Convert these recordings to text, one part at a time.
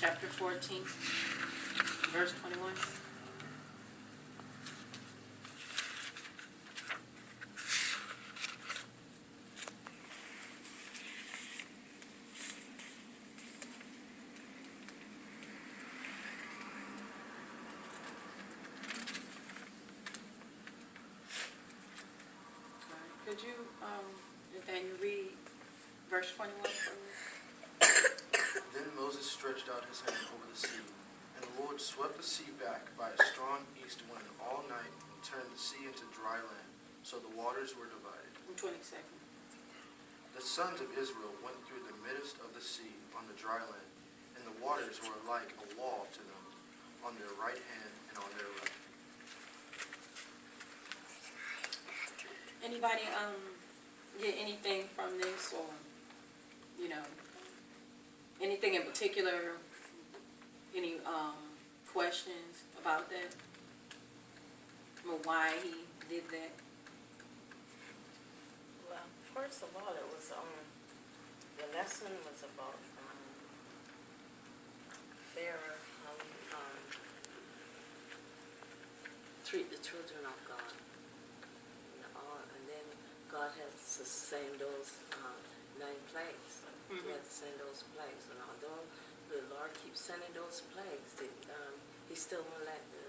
chapter 14, verse 21. Could you, Nathaniel, read verse 21 for me? Then Moses stretched out his hand over the sea, and the Lord swept the sea back by a strong east wind all night and turned the sea into dry land, so the waters were divided. 22nd. The sons of Israel went through the midst of the sea on the dry land, and the waters were like a wall to them on their right hand and on their left. Anybody get anything from this, or anything in particular? Any questions about that? Or why he did that? Well, first of all, it was the lesson was about Pharaoh treat the children of God. And then God had to send those 9 plagues. Mm-hmm. He had to send those plagues. And although the Lord keeps sending those plagues, he still won't let the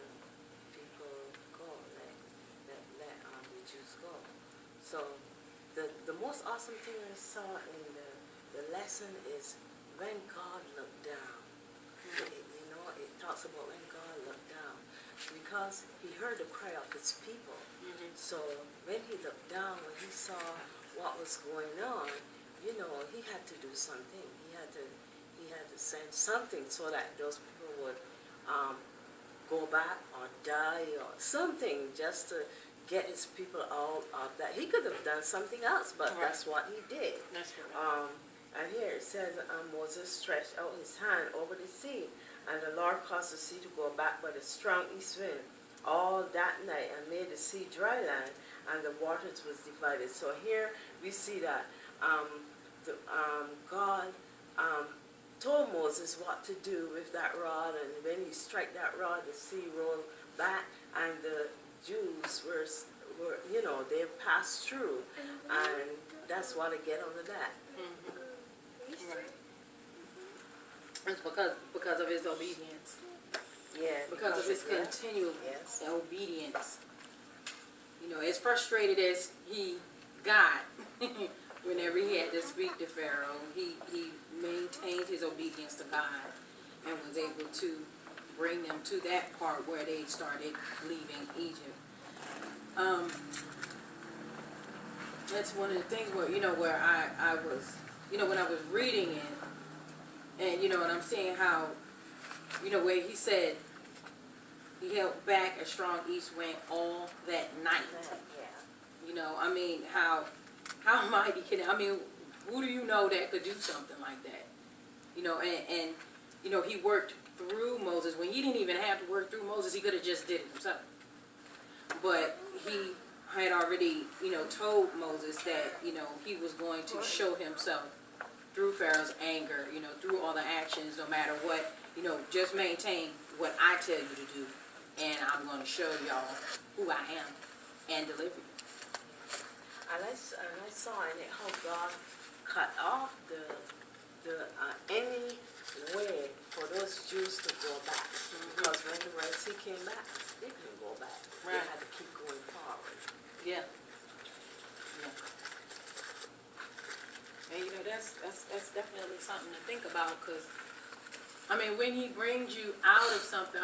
people go, let the Jews go. So the most awesome thing I saw in the lesson is when God looked down. Mm-hmm. It talks about when God looked down, because he heard the cry of his people. Mm-hmm. So when he looked down, when he saw what was going on, he had to do something. He had to send something so that those people would go back or die or something, just to get his people out of that. He could have done something else, but right. That's what he did. That's right. And here it says, Moses stretched out his hand over the sea, and the Lord caused the sea to go back by the strong east wind all that night, and made the sea dry land, and the waters was divided. So here we see that God told Moses what to do with that rod, and when he struck that rod, the sea rolled back, and the Jews were they passed through, and that's what I get out of that. Mm-hmm. Right. It's because of his obedience. Yeah. Because of his continual yes. obedience. As frustrated as he got whenever he had to speak to Pharaoh, he maintained his obedience to God and was able to bring them to that part where they started leaving Egypt. That's one of the things where I was, when I was reading it, and and I'm seeing how, where he said he held back a strong east wind all that night. Yeah. How mighty who do you know that could do something like that? And he worked through Moses when he didn't even have to work through Moses. He could have just did it himself. But he had already, told Moses that, he was going to show himself through Pharaoh's anger, through all the actions, no matter what, just maintain what I tell you to do, and I'm going to show y'all who I am and deliver you. And I saw in it how God cut off any way for those Jews to go back. Mm-hmm. Because when the Red Sea came back, they couldn't go back. Right. They had to keep going forward. Yeah. And that's definitely something to think about, because when he brings you out of something,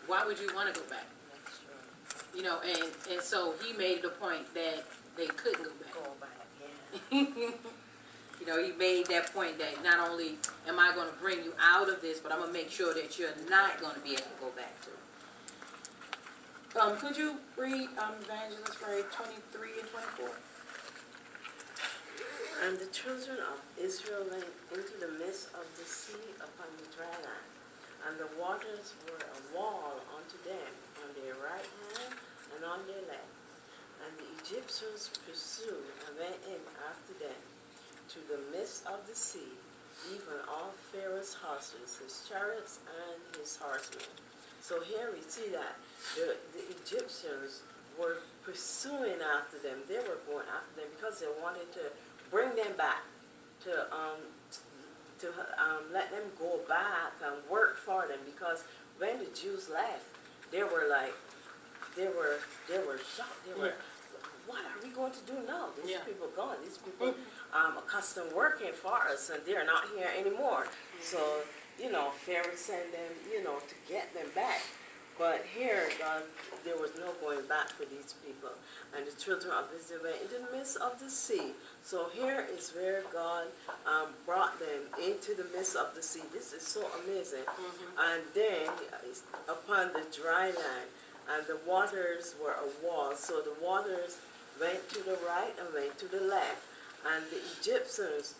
why would you want to go back? That's true. And so he made the point that they couldn't go back. Yeah. He made that point that not only am I going to bring you out of this, but I'm going to make sure that you're not going to be able to go back to it. Could you read Evangelist for 23 and 24? And the children of Israel went into the midst of the sea upon the dry land, and the waters were a wall unto them on their right hand and on their left. And the Egyptians pursued and went in after them to the midst of the sea, even all Pharaoh's horses, his chariots and his horsemen. So here we see that the Egyptians were pursuing after them. They were going after them because they wanted to bring them back, to let them go back and work for them. Because when the Jews left, they were like, they were shocked. They were, what are we going to do now? These people gone. These people accustomed working for us, and they're not here anymore. So, Pharaoh sent them, to get them back. But here, God, there was no going back for these people. And the children of Israel went into the midst of the sea. So here is where God brought them into the midst of the sea. This is so amazing. And then upon the dry land, and the waters were a wall. So the waters went to the right and went to the left. And the Egyptians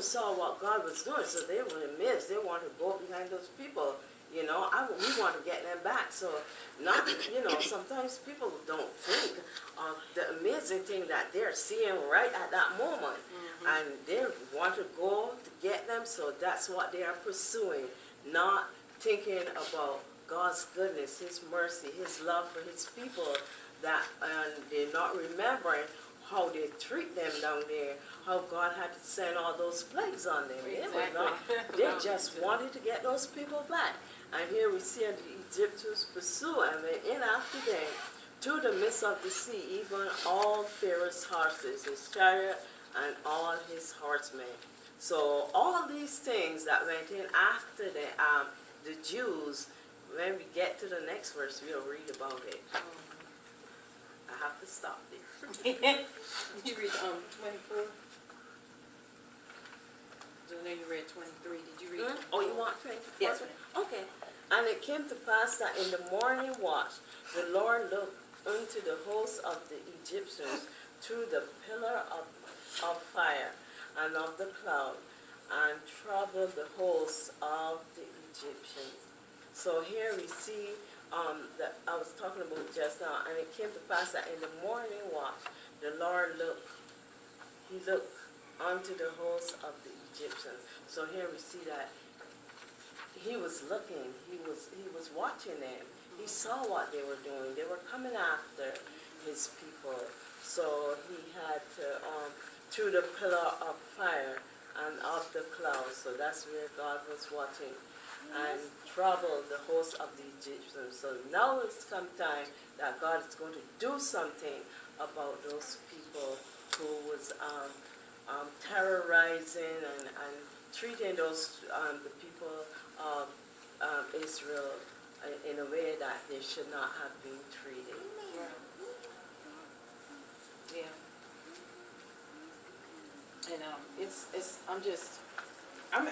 saw what God was doing, so they were amazed. They wanted to go behind those people. We want to get them back. So, sometimes people don't think of the amazing thing that they're seeing right at that moment. And they want to go to get them, so that's what they are pursuing, not thinking about God's goodness, His mercy, His love for His people, and they're not remembering how they treat them down there, how God had to send all those plagues on them. They just wanted to get those people back. And here we see the Egyptians pursue and went in after them to the midst of the sea, even all Pharaoh's horses, his chariot, and all his horsemen. So all these things that went in after the Jews, when we get to the next verse, we'll read about it. I have to stop there. Did you read 24? I know you read 23. Did you read? Oh, you want 24? Yes, ma'am. Okay. And it came to pass that in the morning watch, the Lord looked unto the hosts of the Egyptians through the pillar of fire and of the cloud, and troubled the hosts of the Egyptians. So here we see that I was talking about just now, and it came to pass that in the morning watch, the Lord looked unto the hosts of the Egyptians. So here we see that He was looking, he was watching them. He saw what they were doing. They were coming after His people. So He had to, through the pillar of fire and of the cloud. So that's where God was watching and troubled the host of the Egyptians. So now it's come time that God is going to do something about those people who was terrorizing and treating those the people of Israel in a way that they should not have been treated. Yeah. And I'm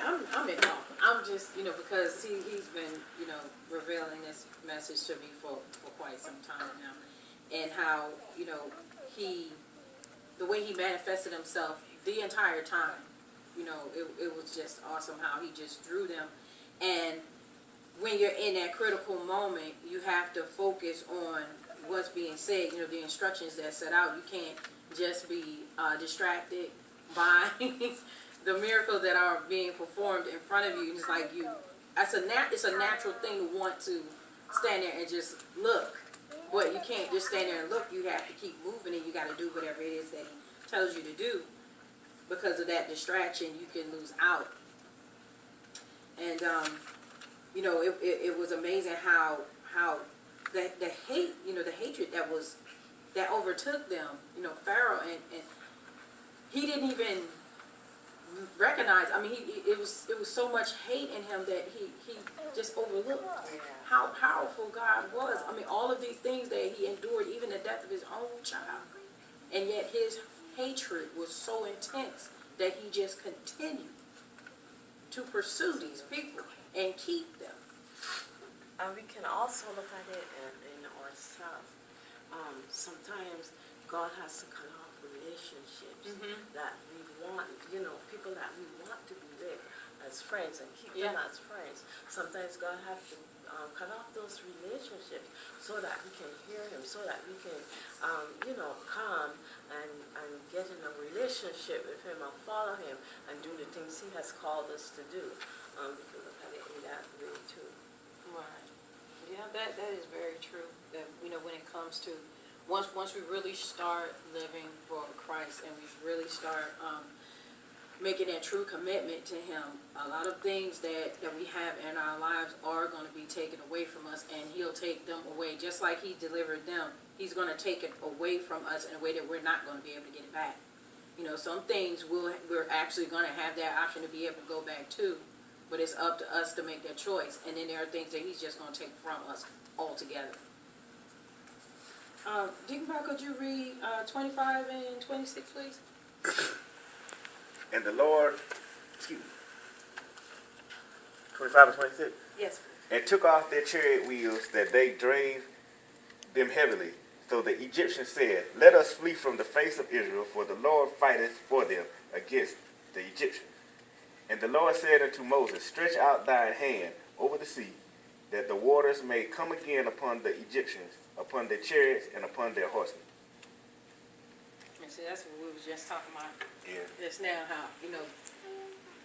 in awe. I'm just, because he's been, revealing this message to me for quite some time now. And how, the way he manifested himself the entire time, it was just awesome how he just drew them. And when you're in that critical moment, you have to focus on what's being said, the instructions that's set out. You can't just be distracted by the miracles that are being performed in front of you. It's like it's a natural thing to want to stand there and just look. But you can't just stand there and look. You have to keep moving, and you got to do whatever it is that he tells you to do. Because of that distraction, you can lose out. And it was amazing how the hate, the hatred that overtook them, Pharaoh, and he didn't even recognize. I mean, it was so much hate in him that he just overlooked how powerful God was. I mean, all of these things that he endured, even the death of his own child, and yet his hatred was so intense that he just continued to pursue these people and keep them. And we can also look at it in ourselves. Sometimes God has to cut off relationships that we want, people that we want to be with as friends and keep them as friends. Sometimes God has to cut off those relationships so that we can hear him, so that we can, come and get in a relationship with him and follow him and do the things he has called us to do. Because look at it in that way too. Right. Yeah, that is very true. That, when it comes to once we really start living for Christ and we really start making that true commitment to him, a lot of things that we have in our lives are going to be taken away from us, and he'll take them away. Just like he delivered them, he's going to take it away from us in a way that we're not going to be able to get it back. Some things we're actually going to have that option to be able to go back to, but it's up to us to make that choice. And then there are things that he's just going to take from us altogether. Deacon Brown, could you read 25 and 26, please? And the Lord, 25 and 26? Yes. And took off their chariot wheels, that they drave them heavily. So the Egyptians said, Let us flee from the face of Israel, for the Lord fighteth for them against the Egyptians. And the Lord said unto Moses, Stretch out thine hand over the sea, that the waters may come again upon the Egyptians, upon their chariots, and upon their horsemen. And see, that's what we was just talking about. Yeah. Just now, how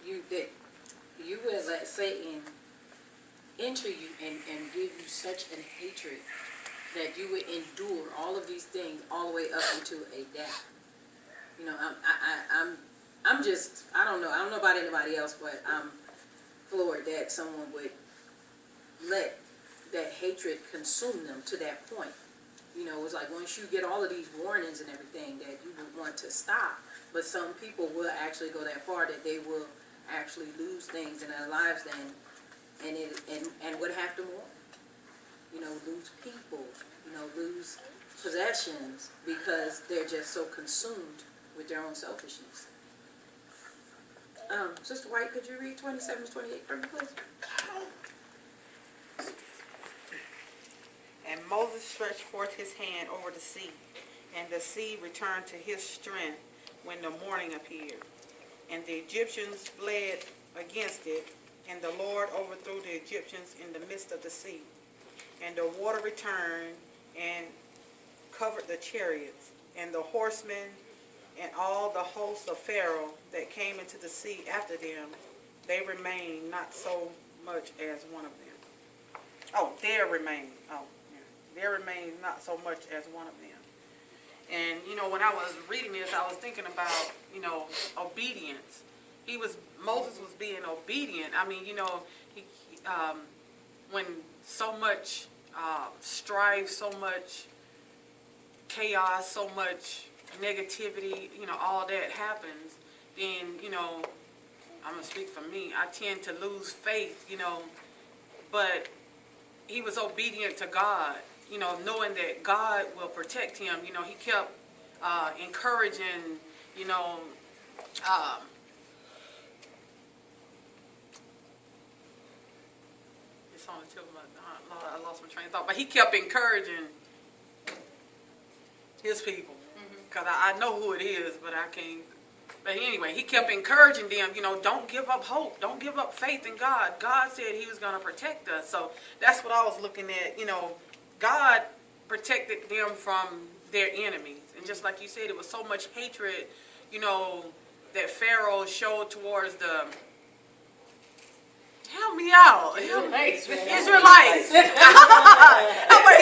you would let Satan enter you and give you such an hatred that you would endure all of these things all the way up into a death. I'm just, I don't know about anybody else, but I'm floored that someone would let that hatred consume them to that point. It's like once you get all of these warnings and everything that you would want to stop, but some people will actually go that far that they will actually lose things in their lives then, and would have to mourn. Lose people, lose possessions because they're just so consumed with their own selfishness. Sister White, could you read 27 to 28 for me, please? And Moses stretched forth his hand over the sea, and the sea returned to his strength when the morning appeared. And the Egyptians fled against it, and the Lord overthrew the Egyptians in the midst of the sea. And the water returned and covered the chariots, and the horsemen, and all the hosts of Pharaoh that came into the sea after them. They remained not so much as one of them. There remained not so much as one of them. And, when I was reading this, I was thinking about, obedience. Moses was being obedient. I mean, when so much strife, so much chaos, so much negativity, all that happens, then, I'm going to speak for me, I tend to lose faith, but he was obedient to God, knowing that God will protect him. He kept encouraging, it's on the tip of my, I lost my train of thought, but he kept encouraging his people, because I know who it is, but I can't. But anyway, he kept encouraging them, don't give up hope. Don't give up faith in God. God said he was going to protect us. So that's what I was looking at. God protected them from their enemies. And just like you said, it was so much hatred, that Pharaoh showed towards the... Help me out. Israelites. Help me.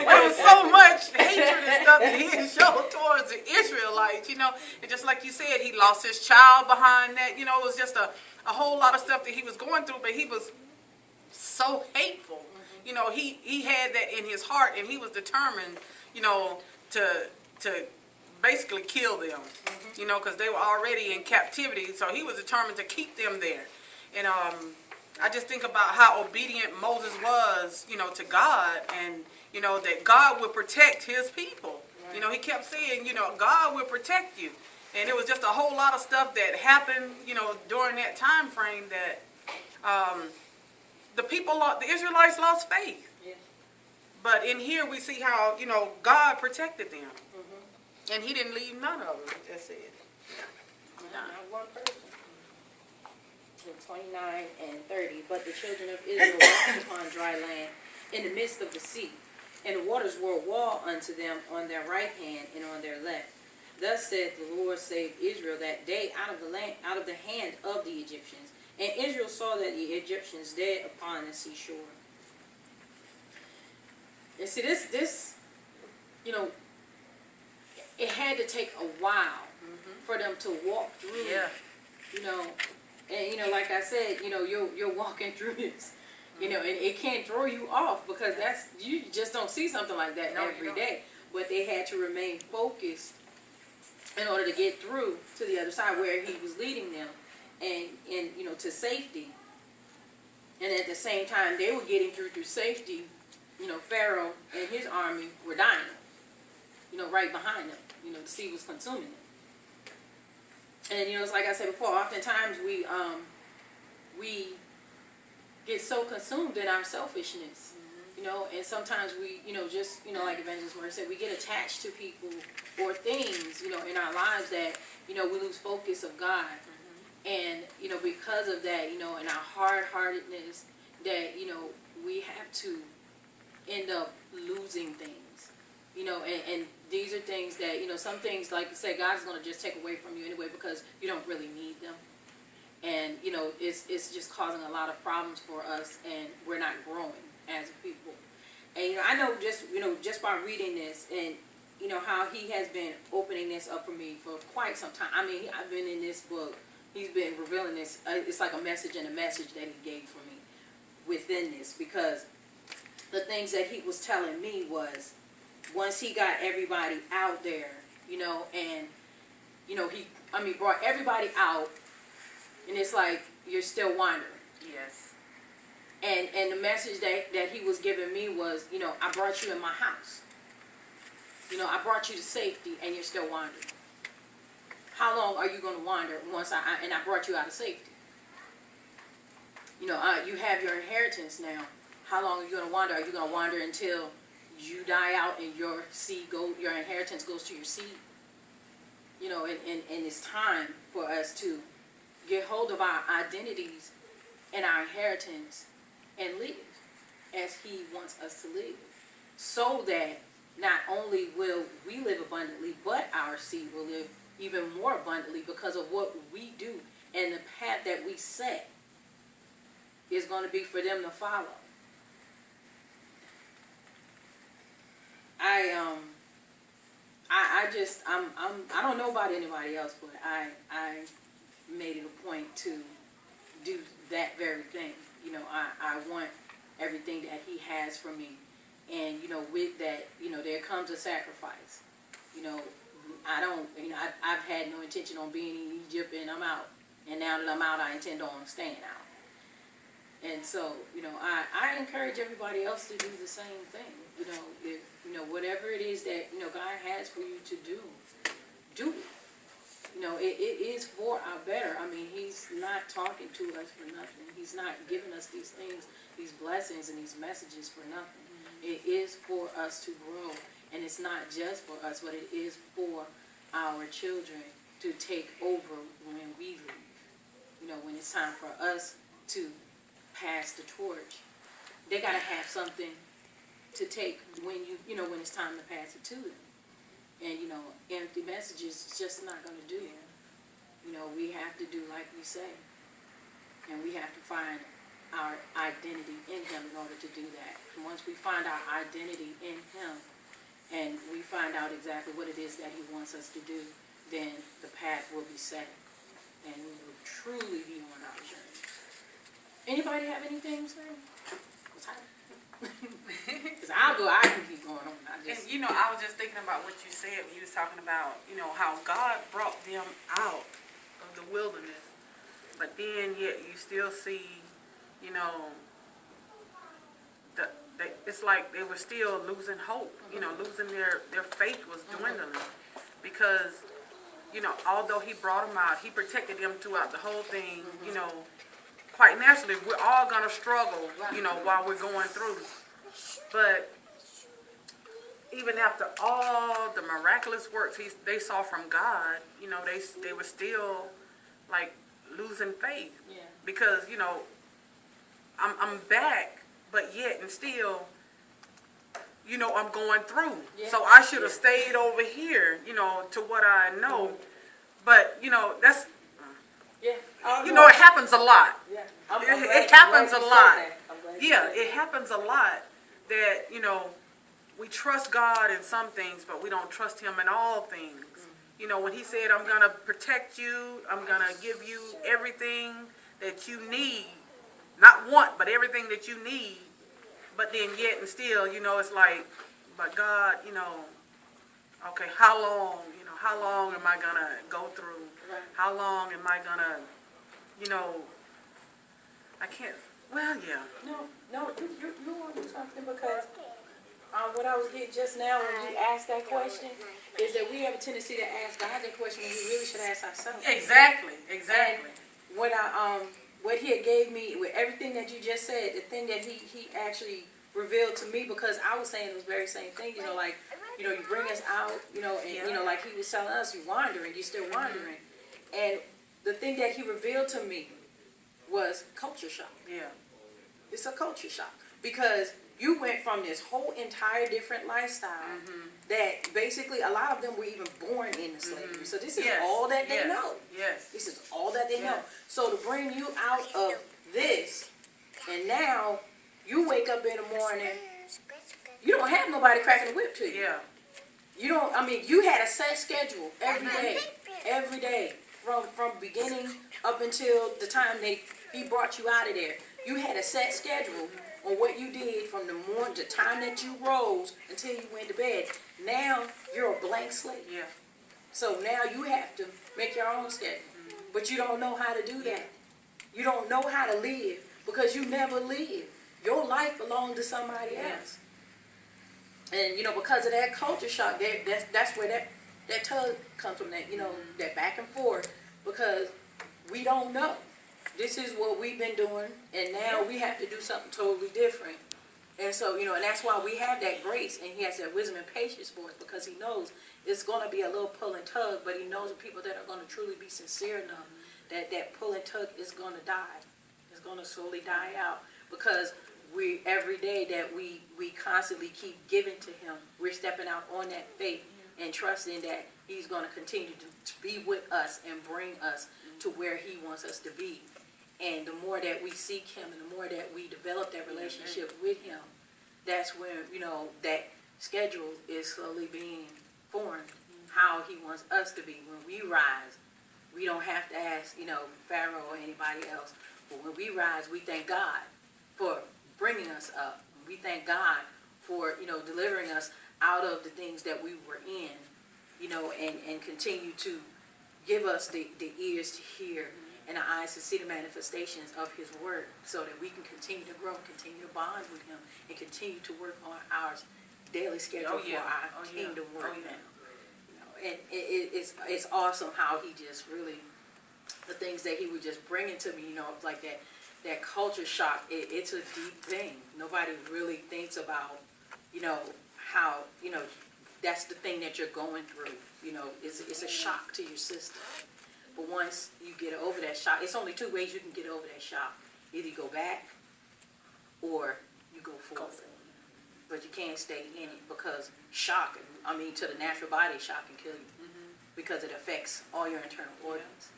There was so much hatred and stuff that he showed towards the Israelites, And just like you said, he lost his child behind that. It was just a whole lot of stuff that he was going through, but he was so hateful. He had that in his heart, and he was determined, to basically kill them, because they were already in captivity. So he was determined to keep them there. And I just think about how obedient Moses was, to God, and, that God would protect his people. Right. He kept saying, God will protect you. And it was just a whole lot of stuff that happened, during that time frame that the Israelites lost faith. Yeah. But in here we see how, God protected them. Mm-hmm. And he didn't leave none of them, just said. Not one person. 29 and 30. But the children of Israel walked upon dry land in the midst of the sea, and the waters were a wall unto them on their right hand and on their left. Thus said the Lord saved Israel that day out of the hand of the Egyptians. And Israel saw that the Egyptians dead upon the seashore. And see, this, it had to take a while for them to walk through. Yeah. And like I said, you're walking through this, and it can't throw you off because you just don't see something like that every day. But they had to remain focused in order to get through to the other side where he was leading them, and to safety. And at the same time they were getting through safety, Pharaoh and his army were dying, right behind them. The sea was consuming them. And it's like I said before, oftentimes we get so consumed in our selfishness, and sometimes we, just, like Evangelist Murray said, we get attached to people or things, in our lives that, we lose focus of God. And, because of that, in our hard-heartedness, that, we have to end up losing things, and these are things that, some things, like you said, God's going to just take away from you anyway because you don't really need them. And, it's just causing a lot of problems for us, and we're not growing as people. And, I know just by reading this and, how he has been opening this up for me for quite some time. I mean, I've been in this book. He's been revealing this. It's like a message and a message that he gave for me within this, because the things that he was telling me was, once he got everybody out there, and, he brought everybody out, and it's like, you're still wandering. Yes. And the message that he was giving me was, I brought you in my house. I brought you to safety, and you're still wandering. How long are you going to wander once I brought you out of safety? You have your inheritance now. How long are you going to wander? Are you going to wander until you die out and your inheritance goes to your seed? And it's time for us to get hold of our identities and our inheritance and live as he wants us to live, so that not only will we live abundantly, but our seed will live even more abundantly because of what we do, and the path that we set is going to be for them to follow. I don't know about anybody else, but I made it a point to do that very thing. I want everything that he has for me, and with that, there comes a sacrifice. I've had no intention on being in Egypt, and I'm out. And now that I'm out, I intend on staying out. And so, I encourage everybody else to do the same thing. If, whatever it is that, God has for you to do it. It is for our better. I mean, he's not talking to us for nothing. He's not giving us these things, these blessings and these messages for nothing. It is for us to grow. And it's not just for us, but it is for our children to take over when we leave. When it's time for us to pass the torch, they got to have something to take when when it's time to pass it to them. And, empty messages is just not going to do it. We have to do like we say. And we have to find our identity in him in order to do that. And once we find our identity in him, and we find out exactly what it is that he wants us to do, then the path will be set. And we will truly be on our journey. Anybody have anything to say? Because I can keep going on. I was just thinking about what you said when you was talking about, how God brought them out of the wilderness. But then yet you still see, it's like they were still losing hope, losing their faith was dwindling. Because, although he brought them out, he protected them throughout the whole thing, quite naturally, we're all going to struggle, while we're going through. But even after all the miraculous works they saw from God, they were still, like, losing faith Yeah. because, you know, I'm back, but yet and still, you know, I'm going through. Yeah. So I should have Yeah. stayed over here, you know, to what I know. But, you know, that's, Yeah. you know, it happens a lot. Yeah. It happens a lot. Yeah, it it happens a lot that, you know, we trust God in some things, but we don't trust him in all things. You know, when he said, I'm going to protect you, I'm going to give you everything that you need, not want, but everything that you need, but then yet and still, you know, it's like, but God, you know, okay, how long am I going to go through? Right. How long am I going to, you know, I can't, well, yeah. No, you want something because what I was getting just now when you asked that question is that we have a tendency to ask God that question when we really should ask ourselves. Exactly. When what he had gave me with everything that you just said, the thing that he actually revealed to me, because I was saying those very same things, you know, like, you know, you bring us out, you know, and you know, like he was telling us, you're wandering, you're still wandering. And the thing that he revealed to me was culture shock. Yeah. It's a culture shock because you went from this whole entire different lifestyle that basically a lot of them were even born into slavery. So this is all that they know. Yes. This is all that they know. So to bring you out of this, and now you wake up in the morning, you don't have nobody cracking the whip to you. Yeah. You don't, I mean, you had a set schedule every day, from beginning up until the time he brought you out of there. You had a set schedule on what you did from the morning, the time that you rose until you went to bed. Now you're a blank slate. Yeah. So now you have to make your own schedule. But you don't know how to do that. You don't know how to live because you never lived. Your life belonged to somebody else. And, you know, because of that culture shock, that's where that tug comes from, that, you know, that back and forth, because we don't know. This is what we've been doing, and now we have to do something totally different. And so, you know, and that's why we have that grace, and he has that wisdom and patience for us, because he knows it's going to be a little pull and tug, but he knows the people that are going to truly be sincere enough, that pull and tug is going to die. It's going to slowly die out, because we, every day that we constantly keep giving to him, we're stepping out on that faith and trusting that he's going to continue to be with us and bring us to where he wants us to be. And the more that we seek him and the more that we develop that relationship with him, that's when, you know, that schedule is slowly being formed, how he wants us to be. When we rise, we don't have to ask, you know, Pharaoh or anybody else. But when we rise, we thank God for bringing us up. We thank God for, you know, delivering us out of the things that we were in, you know, and continue to give us the ears to hear and the eyes to see the manifestations of his word, so that we can continue to grow, continue to bond with him, and continue to work on our daily schedule for our kingdom work now. You know, and it's awesome how he just really, the things that he was just bringing to me, you know, like that culture shock, it's a deep thing. Nobody really thinks about, you know, how, you know, that's the thing that you're going through. You know, it's a shock to your system. But once you get over that shock, it's only two ways you can get over that shock. Either you go back or you go forward. But you can't stay in it, because shock, I mean, to the natural body, shock can kill you, because it affects all your internal organs.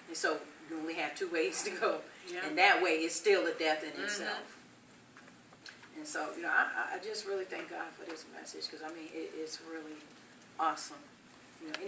And so you only have two ways to go. And that way it's still a death in itself. And so, you know, I just really thank God for this message, because, I mean, it's really awesome. You know,